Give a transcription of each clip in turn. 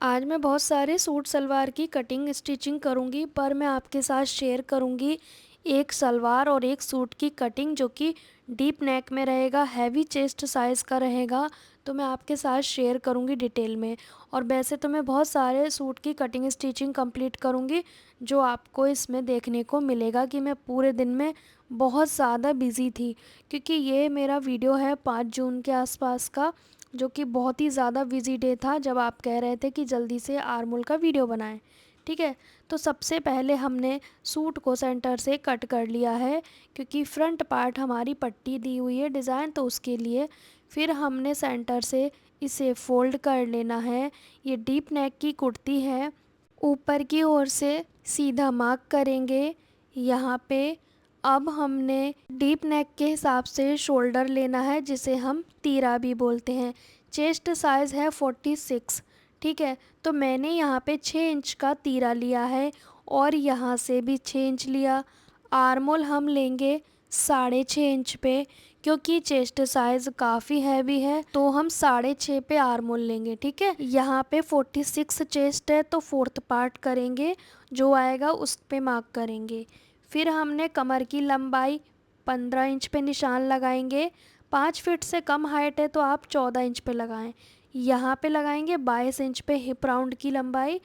आज मैं बहुत सारे सूट सलवार की कटिंग स्टिचिंग करूंगी, पर मैं आपके साथ शेयर करूंगी एक सलवार और एक सूट की कटिंग जो कि डीप नेक में रहेगा, हैवी चेस्ट साइज़ का रहेगा। तो मैं आपके साथ शेयर करूंगी डिटेल में। और वैसे तो मैं बहुत सारे सूट की कटिंग स्टिचिंग कंप्लीट करूंगी, जो आपको इसमें देखने को मिलेगा कि मैं पूरे दिन में बहुत ज़्यादा बिज़ी थी, क्योंकि ये मेरा वीडियो है 5 जून के आसपास का, जो कि बहुत ही ज़्यादा बिजी डे था जब आप कह रहे थे कि जल्दी से आर्मोल का वीडियो बनाएं। ठीक है। तो सबसे पहले हमने सूट को सेंटर से कट कर लिया है, क्योंकि फ्रंट पार्ट हमारी पट्टी दी हुई है डिज़ाइन, तो उसके लिए फिर हमने सेंटर से इसे फोल्ड कर लेना है। ये डीप नेक की कुर्ती है, ऊपर की ओर से सीधा मार्क करेंगे यहाँ पे। अब हमने डीप नेक के हिसाब से शोल्डर लेना है, जिसे हम तीरा भी बोलते हैं। चेस्ट साइज़ है 46। ठीक है। तो मैंने यहाँ पे 6 इंच का तीरा लिया है और यहाँ से भी 6 इंच लिया। आर्मोल हम लेंगे 6.5 इंच पे, क्योंकि चेस्ट साइज़ काफ़ी हैवी है तो हम 6.5 पे आर्मोल लेंगे। ठीक है। यहाँ पे 46 चेस्ट है तो फोर्थ पार्ट करेंगे, जो आएगा उस पे मार्क करेंगे। फिर हमने कमर की लंबाई 15 इंच पे निशान लगाएंगे। 5 फीट से कम हाइट है तो आप 14 इंच पे लगाएं। यहाँ पे लगाएंगे 22 इंच पे हिप राउंड की लंबाई।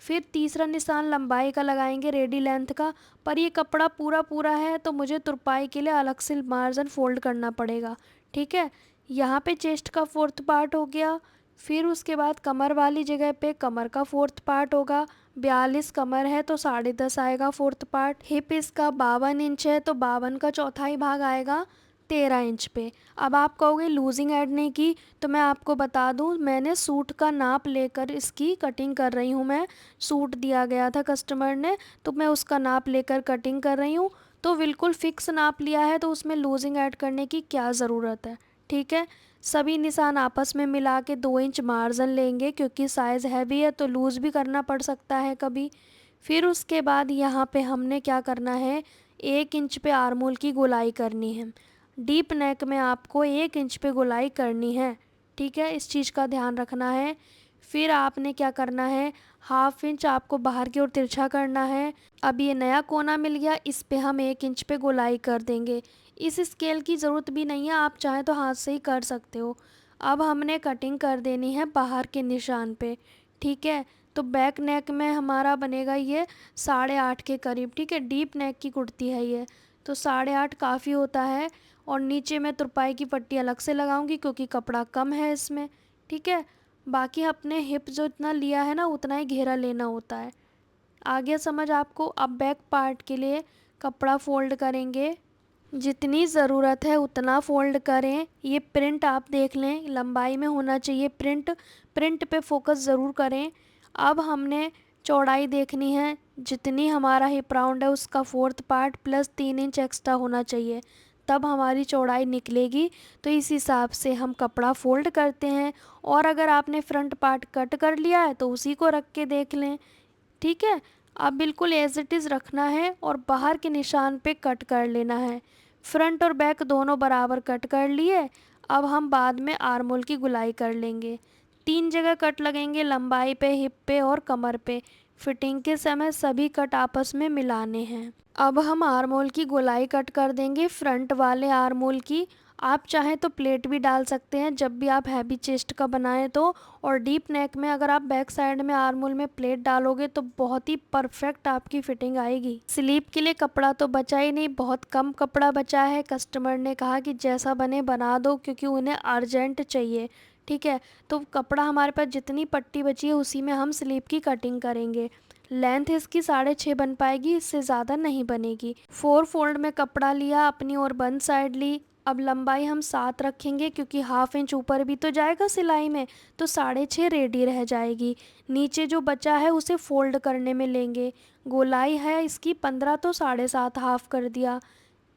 फिर तीसरा निशान लंबाई का लगाएंगे रेडी लेंथ का, पर ये कपड़ा पूरा पूरा है तो मुझे तुरपाई के लिए अलग से मार्जिन फोल्ड करना पड़ेगा। ठीक है। यहाँ पे चेस्ट का फोर्थ पार्ट हो गया। फिर उसके बाद कमर वाली जगह पे कमर का फोर्थ पार्ट होगा। 42 कमर है तो 10.5 आएगा फोर्थ पार्ट। हिप इसका 52 इंच है तो 52 का चौथाई भाग आएगा 13 इंच पे। अब आप कहोगे लूजिंग ऐड नहीं की, तो मैं आपको बता दूं, मैंने सूट का नाप लेकर इसकी कटिंग कर रही हूं। मैं सूट दिया गया था कस्टमर ने, तो मैं उसका नाप लेकर कटिंग कर रही हूं। तो बिल्कुल फिक्स नाप लिया है तो उसमें लूजिंग ऐड करने की क्या ज़रूरत है। ठीक है। सभी निशान आपस में मिला के 2 इंच मार्जिन लेंगे, क्योंकि साइज़ हैवी है तो लूज़ भी करना पड़ सकता है कभी। फिर उसके बाद यहाँ पे हमने क्या करना है, 1 इंच पे आर्मोल की गोलाई करनी है। डीप नेक में आपको 1 इंच पे गोलाई करनी है। ठीक है, इस चीज़ का ध्यान रखना है। फिर आपने क्या करना है, हाफ इंच आपको बाहर की ओर तिरछा करना है। अब ये नया कोना मिल गया, इस पे हम 1 इंच पे गोलाई कर देंगे। इस स्केल की ज़रूरत भी नहीं है, आप चाहें तो हाथ से ही कर सकते हो। अब हमने कटिंग कर देनी है बाहर के निशान पे। ठीक है। तो बैक नेक में हमारा बनेगा ये 8.5 के करीब। ठीक है। डीप नेक की कुर्ती है ये, तो 8.5 काफ़ी होता है। और नीचे मैं तुरपाई की पट्टी अलग से लगाऊंगी, क्योंकि कपड़ा कम है इसमें। ठीक है। बाकी अपने हिप जो इतना लिया है ना, उतना ही घेरा लेना होता है। आ गया समझ आपको। अब बैक पार्ट के लिए कपड़ा फोल्ड करेंगे, जितनी ज़रूरत है उतना फ़ोल्ड करें। ये प्रिंट आप देख लें, लंबाई में होना चाहिए प्रिंट। प्रिंट पे फोकस ज़रूर करें। अब हमने चौड़ाई देखनी है, जितनी हमारा हिप राउंड है उसका fourth part plus 3 inch extra होना चाहिए, तब हमारी चौड़ाई निकलेगी। तो इस हिसाब से हम कपड़ा फोल्ड करते हैं। और अगर आपने फ्रंट पार्ट कट कर लिया है तो उसी को रख के देख लें। ठीक है। अब बिल्कुल एज इट इज़ रखना है और बाहर के निशान पे कट कर लेना है। फ्रंट और बैक दोनों बराबर कट कर लिए। अब हम बाद में आर्मोल की गुलाई कर लेंगे। 3 जगह कट लगेंगे, लंबाई पे, हिप पे और कमर पे। फिटिंग के समय सभी कट आपस में मिलाने हैं। अब हम आर्मोल की गोलाई कट कर देंगे, फ्रंट वाले आर्मोल की। आप चाहें तो प्लेट भी डाल सकते हैं जब भी आप हैवी चेस्ट का बनाएं तो। और डीप नेक में अगर आप बैक साइड में आर्मोल में प्लेट डालोगे तो बहुत ही परफेक्ट आपकी फिटिंग आएगी। स्लीप के लिए कपड़ा तो बचा ही नहीं, बहुत कम कपड़ा बचा है। कस्टमर ने कहा कि जैसा बने बना दो, क्योंकि उन्हें अर्जेंट चाहिए। ठीक है। तो कपड़ा हमारे पास जितनी पट्टी बची है उसी में हम स्लीप की कटिंग करेंगे। लेंथ इसकी 6.5 बन पाएगी, इससे ज़्यादा नहीं बनेगी। 4 फोल्ड में कपड़ा लिया, अपनी और बंद साइड ली। अब लंबाई हम 7 रखेंगे, क्योंकि हाफ इंच ऊपर भी तो जाएगा सिलाई में, तो 6.5 रेडी रह जाएगी। नीचे जो बचा है उसे फोल्ड करने में लेंगे। गोलाई है इसकी 15 तो 7.5 हाफ कर दिया।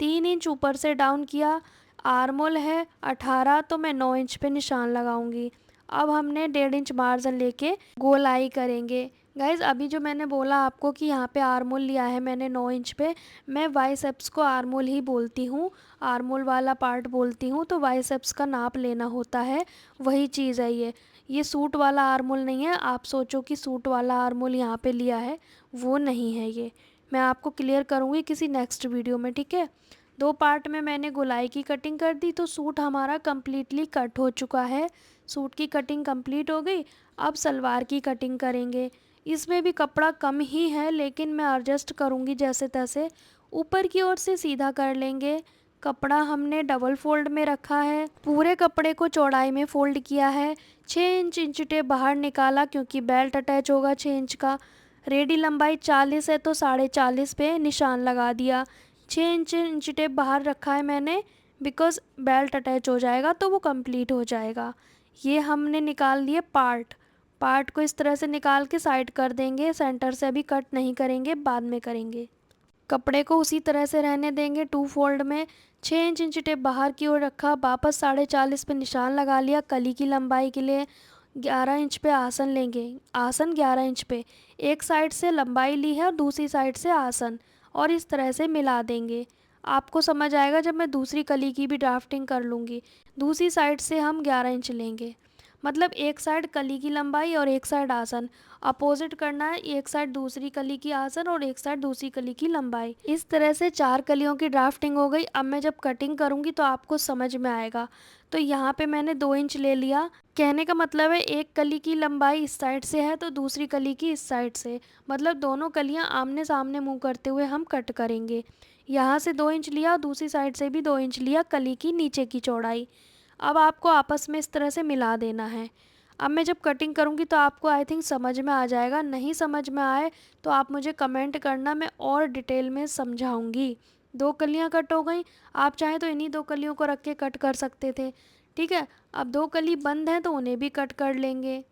3 इंच ऊपर से डाउन किया। आर्मोल है 18 तो मैं 9 इंच पे निशान लगाऊंगी। अब हमने 1.5 इंच मार्जिन लेके गोलाई करेंगे। गाइज अभी जो मैंने बोला आपको कि यहाँ पे आर्मोल लिया है मैंने 9 इंच पे, मैं बाइसेप्स को आर्मोल ही बोलती हूँ, आर्मोल वाला पार्ट बोलती हूँ। तो बाइसेप्स का नाप लेना होता है, वही चीज़ है ये। ये सूट वाला आर्म होल नहीं है, आप सोचो कि सूट वाला आर्म होल यहाँ पे लिया है, वो नहीं है ये। मैं आपको क्लियर करूँगी किसी नेक्स्ट वीडियो में, ठीक है। 2 पार्ट में मैंने गोलाई की कटिंग कर दी, तो सूट हमारा कम्प्लीटली कट हो चुका है। सूट की कटिंग कंप्लीट हो गई। अब सलवार की कटिंग करेंगे। इसमें भी कपड़ा कम ही है, लेकिन मैं एडजस्ट करूँगी जैसे तैसे। ऊपर की ओर से सीधा कर लेंगे। कपड़ा हमने डबल फोल्ड में रखा है। पूरे कपड़े को चौड़ाई में फोल्ड किया है। 6 इंच इंची टेप बाहर निकाला क्योंकि बेल्ट अटैच होगा 6 इंच का। रेडी लंबाई 40 है तो 40.5 पे निशान लगा दिया। 6 इंच इंची टेप बाहर रखा है मैंने, बिकॉज़ बेल्ट अटैच हो जाएगा तो वो कंप्लीट हो जाएगा। ये हमने निकाल दिए पार्ट को इस तरह से निकाल के साइड कर देंगे। सेंटर से अभी कट नहीं करेंगे, बाद में करेंगे। कपड़े को उसी तरह से रहने देंगे 2 फोल्ड में। 6 इंच इंची टेप बाहर की ओर रखा, वापस 40.5 पे निशान लगा लिया। कली की लंबाई के लिए 11 इंच पे आसन लेंगे। आसन 11 इंच पे एक साइड से लंबाई ली है और दूसरी साइड से आसन, और इस तरह से मिला देंगे। आपको समझ आएगा जब मैं दूसरी कली की भी ड्राफ्टिंग कर लूँगी। दूसरी साइड से हम 11 इंच लेंगे, मतलब एक साइड कली की लंबाई और एक साइड आसन। अपोजिट करना है, एक साइड दूसरी कली की आसन और एक साइड दूसरी कली की लंबाई। इस तरह से 4 कलियों की ड्राफ्टिंग हो गई। अब मैं जब कटिंग करूँगी तो आपको समझ में आएगा। तो यहाँ पे मैंने 2 इंच ले लिया। कहने का मतलब है एक कली की लंबाई इस साइड से है तो दूसरी कली की इस साइड से, मतलब दोनों कलियाँ आमने सामने मुँह करते हुए हम कट करेंगे। यहाँ से 2 इंच लिया, दूसरी साइड से भी 2 इंच लिया कली की नीचे की चौड़ाई। अब आपको आपस में इस तरह से मिला देना है। अब मैं जब कटिंग करूँगी तो आपको आई थिंक समझ में आ जाएगा। नहीं समझ में आए तो आप मुझे कमेंट करना, मैं और डिटेल में समझाऊँगी। 2 कलियाँ कट हो गई। आप चाहें तो इन्हीं 2 कलियों को रख के कट कर सकते थे, ठीक है। अब 2 कली बंद हैं तो उन्हें भी कट कर लेंगे।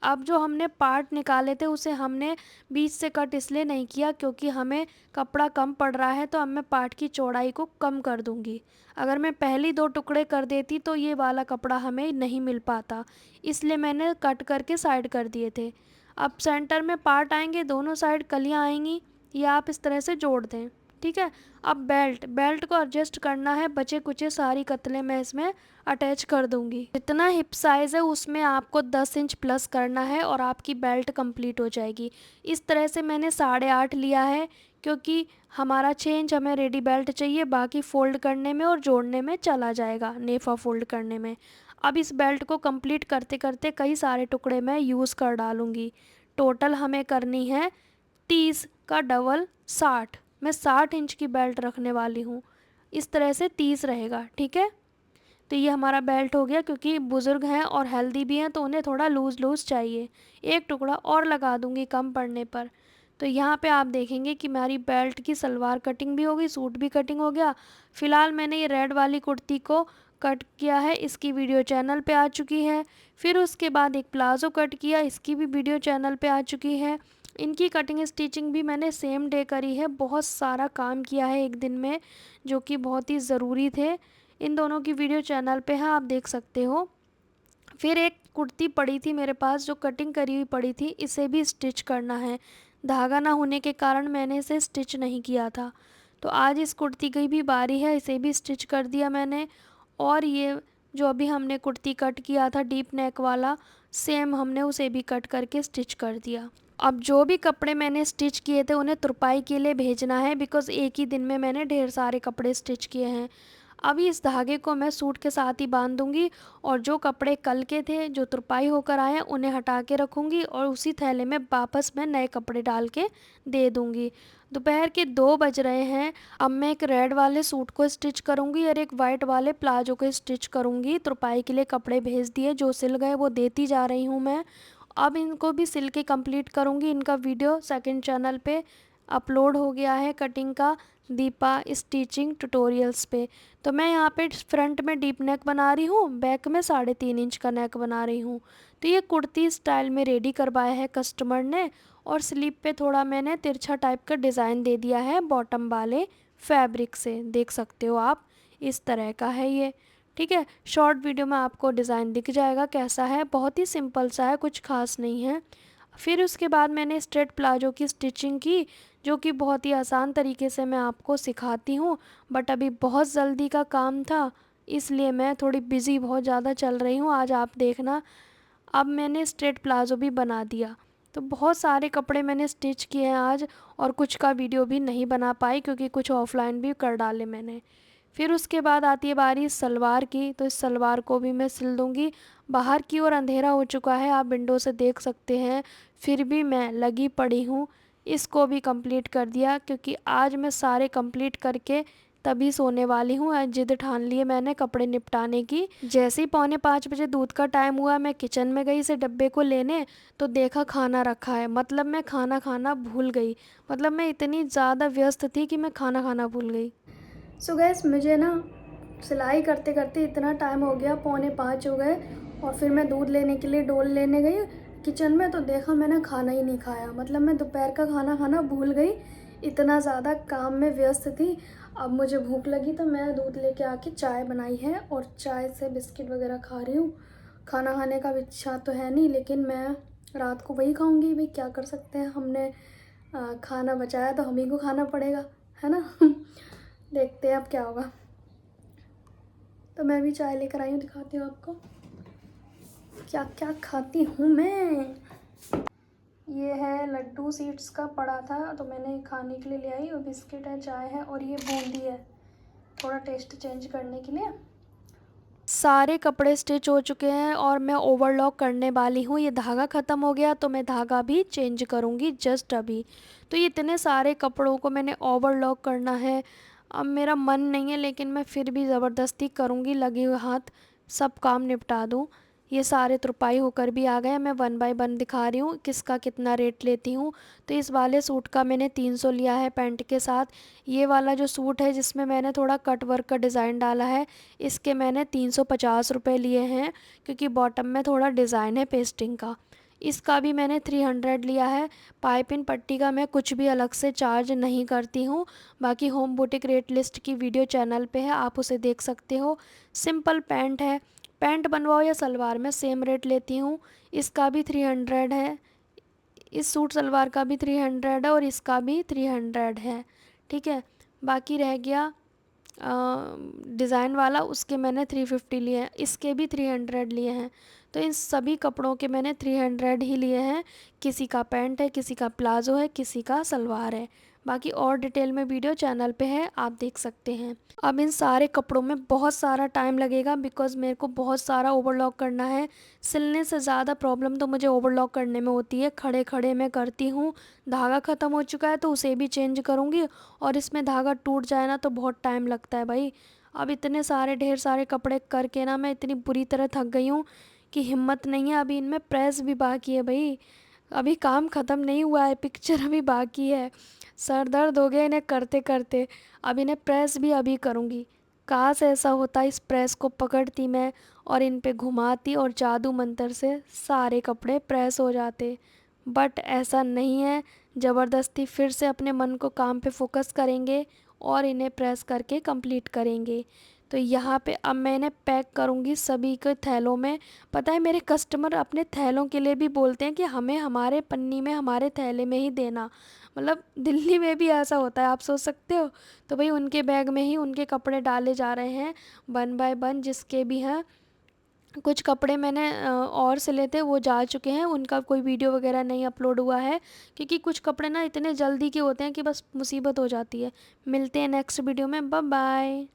अब जो हमने पार्ट निकाले थे उसे हमने बीच से कट इसलिए नहीं किया क्योंकि हमें कपड़ा कम पड़ रहा है, तो अब मैं पार्ट की चौड़ाई को कम कर दूंगी। अगर मैं पहली 2 टुकड़े कर देती तो ये वाला कपड़ा हमें नहीं मिल पाता, इसलिए मैंने कट करके साइड कर दिए थे। अब सेंटर में पार्ट आएंगे, दोनों साइड कलियाँ आएंगी, ये आप इस तरह से जोड़ दें, ठीक है। अब बेल्ट को एडजस्ट करना है। बचे कुचे सारी कतले मैं इसमें अटैच कर दूंगी। जितना हिप साइज़ है उसमें आपको 10 इंच प्लस करना है और आपकी बेल्ट कंप्लीट हो जाएगी। इस तरह से मैंने 8.5 लिया है क्योंकि हमारा 6 इंच हमें रेडी बेल्ट चाहिए, बाकी फ़ोल्ड करने में और जोड़ने में चला जाएगा, नेफा फ़ोल्ड करने में। अब इस बेल्ट को कंप्लीट करते करते कई सारे टुकड़े मैं यूज़ कर डालूँगी। टोटल हमें करनी है 30 का डबल 60। मैं 60 इंच की बेल्ट रखने वाली हूँ। इस तरह से 30 रहेगा, ठीक है। तो ये हमारा बेल्ट हो गया। क्योंकि बुज़ुर्ग हैं और हेल्दी भी हैं तो उन्हें थोड़ा लूज़ चाहिए। एक टुकड़ा और लगा दूँगी कम पड़ने पर। तो यहाँ पे आप देखेंगे कि हमारी बेल्ट की सलवार कटिंग भी हो गई, सूट भी कटिंग हो गया। फ़िलहाल मैंने ये रेड वाली कुर्ती को कट किया है, इसकी वीडियो चैनल पे आ चुकी है। फिर उसके बाद एक प्लाज़ो कट किया, इसकी भी वीडियो चैनल पे आ चुकी है। इनकी कटिंग स्टिचिंग भी मैंने सेम डे करी है। बहुत सारा काम किया है एक दिन में, जो कि बहुत ही ज़रूरी थे। इन दोनों की वीडियो चैनल पे है, आप देख सकते हो। फिर एक कुर्ती पड़ी थी मेरे पास जो कटिंग करी हुई पड़ी थी, इसे भी स्टिच करना है। धागा ना होने के कारण मैंने इसे स्टिच नहीं किया था। तो आज इस कुर्ती की भी बारी है, इसे भी स्टिच कर दिया मैंने। और ये जो अभी हमने कुर्ती कट किया था डीप नेक वाला, सेम हमने उसे भी कट करके स्टिच कर दिया। अब जो भी कपड़े मैंने स्टिच किए थे उन्हें तुरपाई के लिए भेजना है, बिकॉज़ एक ही दिन में मैंने ढेर सारे कपड़े स्टिच किए हैं। अभी इस धागे को मैं सूट के साथ ही बांध दूंगी और जो कपड़े कल के थे जो तुरपाई होकर आए हैं उन्हें हटा के रखूंगी और उसी थैले में वापस मैं नए कपड़े डाल के दे दूंगी। दोपहर के 2 बज रहे हैं। अब मैं एक रेड वाले सूट को स्टिच करूंगी और एक वाइट वाले प्लाजो को स्टिच करूंगी। तुरपाई के लिए कपड़े भेज दिए, जो सिल गए वो देती जा रही हूँ मैं। अब इनको भी सिल के कंप्लीट करूँगी। इनका वीडियो सेकंड चैनल पे अपलोड हो गया है कटिंग का, दीपा स्टिचिंग ट्यूटोरियल्स पे। तो मैं यहाँ पे फ्रंट में डीप नेक बना रही हूँ, बैक में 3.5 इंच का नेक बना रही हूँ। तो ये कुर्ती स्टाइल में रेडी करवाया है कस्टमर ने, और स्लीप पे थोड़ा मैंने तिरछा टाइप का डिज़ाइन दे दिया है बॉटम वाले फैब्रिक से, देख सकते हो आप। इस तरह का है ये, ठीक है। शॉर्ट वीडियो में आपको डिज़ाइन दिख जाएगा कैसा है, बहुत ही सिंपल सा है, कुछ खास नहीं है। फिर उसके बाद मैंने स्ट्रेट प्लाजो की स्टिचिंग की, जो कि बहुत ही आसान तरीके से मैं आपको सिखाती हूँ। बट अभी बहुत जल्दी का काम था, इसलिए मैं थोड़ी बिज़ी बहुत ज़्यादा चल रही हूँ। आज आप देखना अब मैंने स्ट्रेट प्लाज़ो भी बना दिया। तो बहुत सारे कपड़े मैंने स्टिच किए हैं आज, और कुछ का वीडियो भी नहीं बना पाई क्योंकि कुछ ऑफलाइन भी कर डाले मैंने। फिर उसके बाद आती है बारी सलवार की, तो इस सलवार को भी मैं सिल दूँगी। बाहर की ओर अंधेरा हो चुका है, आप विंडो से देख सकते हैं, फिर भी मैं लगी पड़ी हूँ। इसको भी कंप्लीट कर दिया क्योंकि आज मैं सारे कंप्लीट करके तभी सोने वाली हूँ। आज जिद ठान ली है मैंने कपड़े निपटाने की। जैसे ही 4:45 बजे दूध का टाइम हुआ, मैं किचन में गई इसे डब्बे को लेने, तो देखा खाना रखा है। मतलब मैं खाना खाना भूल गई। मतलब मैं इतनी ज़्यादा व्यस्त थी कि मैं खाना खाना भूल गई। सो गैस, मुझे ना सिलाई करते करते इतना टाइम हो गया, 4:45 हो गए, और फिर मैं दूध लेने के लिए डोल लेने गई किचन में, तो देखा मैंने खाना ही नहीं खाया। मतलब मैं दोपहर का खाना खाना भूल गई, इतना ज़्यादा काम में व्यस्त थी। अब मुझे भूख लगी तो मैं दूध लेके आके चाय बनाई है, और चाय से बिस्किट वगैरह खा रही हूँ। खाना खाने का इच्छा तो है नहीं, लेकिन मैं रात को वही खाऊंगी। भाई क्या कर सकते हैं, हमने खाना बचाया तो हम ही को खाना पड़ेगा, है ना। देखते हैं अब क्या होगा। तो मैं भी चाय लेकर आई हूँ, दिखाती हूँ आपको क्या क्या खाती हूँ मैं। ये है लड्डू सीड्स का पड़ा था, तो मैंने खाने के लिए ले आई। और बिस्किट है, चाय है, और ये बूंदी है, थोड़ा टेस्ट चेंज करने के लिए। सारे कपड़े स्टिच हो चुके हैं और मैं ओवरलॉक करने वाली हूँ। ये धागा ख़त्म हो गया तो मैं धागा भी चेंज करूँगी जस्ट अभी। तो ये इतने सारे कपड़ों को मैंने ओवरलॉक करना है। अब मेरा मन नहीं है, लेकिन मैं फिर भी ज़बरदस्ती करूँगी, लगे हुए हाथ सब काम निपटा दूँ। ये सारे तुरपाई होकर भी आ गए। मैं वन बाय वन दिखा रही हूँ किसका कितना रेट लेती हूँ। तो इस वाले सूट का मैंने 300 लिया है पैंट के साथ। ये वाला जो सूट है जिसमें मैंने थोड़ा कट वर्क का डिज़ाइन डाला है, इसके मैंने 350 रुपये लिए हैं, क्योंकि बॉटम में थोड़ा डिज़ाइन है पेस्टिंग का। इसका भी मैंने 300 लिया है। पाइपिंग पट्टी का मैं कुछ भी अलग से चार्ज नहीं करती हूँ। बाकी होम बुटीक रेट लिस्ट की वीडियो चैनल पे है, आप उसे देख सकते हो। सिंपल पैंट है, पैंट बनवाओ या सलवार में सेम रेट लेती हूँ। इसका भी 300 है, इस सूट सलवार का भी 300 है, और इसका भी 300 है। ठीक है, बाकी रह गया डिज़ाइन वाला, उसके मैंने 350 लिए हैं, इसके भी 300 लिए हैं। तो इन सभी कपड़ों के मैंने 300 ही लिए हैं। किसी का पैंट है, किसी का प्लाज़ो है, किसी का सलवार है। बाकी और डिटेल में वीडियो चैनल पे है, आप देख सकते हैं। अब इन सारे कपड़ों में बहुत सारा टाइम लगेगा, बिकॉज़ मेरे को बहुत सारा ओवरलॉक करना है। सिलने से ज़्यादा प्रॉब्लम तो मुझे ओवरलॉक करने में होती है। खड़े खड़े मैं करती हूँ, धागा ख़त्म हो चुका है तो उसे भी चेंज करूँगी, और इसमें धागा टूट जाए ना तो बहुत टाइम लगता है भाई। अब इतने सारे ढेर सारे कपड़े करके ना मैं इतनी बुरी तरह थक गई हूँ कि हिम्मत नहीं है। अभी इनमें प्रेस भी बाकी है भाई, अभी काम ख़त्म नहीं हुआ है, पिक्चर अभी बाकी है। सर दर्द हो गया इन्हें करते करते। अब इन्हें प्रेस भी अभी करूँगी। काश ऐसा होता, इस प्रेस को पकड़ती मैं और इन पे घुमाती, और जादू मंतर से सारे कपड़े प्रेस हो जाते। बट ऐसा नहीं है, ज़बरदस्ती फिर से अपने मन को काम पे फोकस करेंगे और इन्हें प्रेस करके कंप्लीट करेंगे। तो यहाँ पे अब मैं इन्हें पैक करूँगी सभी के थैलों में। पता है, मेरे कस्टमर अपने थैलों के लिए भी बोलते हैं कि हमें हमारे पन्नी में, हमारे थैले में ही देना। मतलब दिल्ली में भी ऐसा होता है, आप सोच सकते हो। तो भाई उनके बैग में ही उनके कपड़े डाले जा रहे हैं, वन बाय वन जिसके भी हैं। कुछ कपड़े मैंने और सिले थे, वो जा चुके हैं, उनका कोई वीडियो वगैरह नहीं अपलोड हुआ है, क्योंकि कुछ कपड़े ना इतने जल्दी के होते हैं कि बस मुसीबत हो जाती है। मिलते हैं नेक्स्ट वीडियो में, बाय बाय।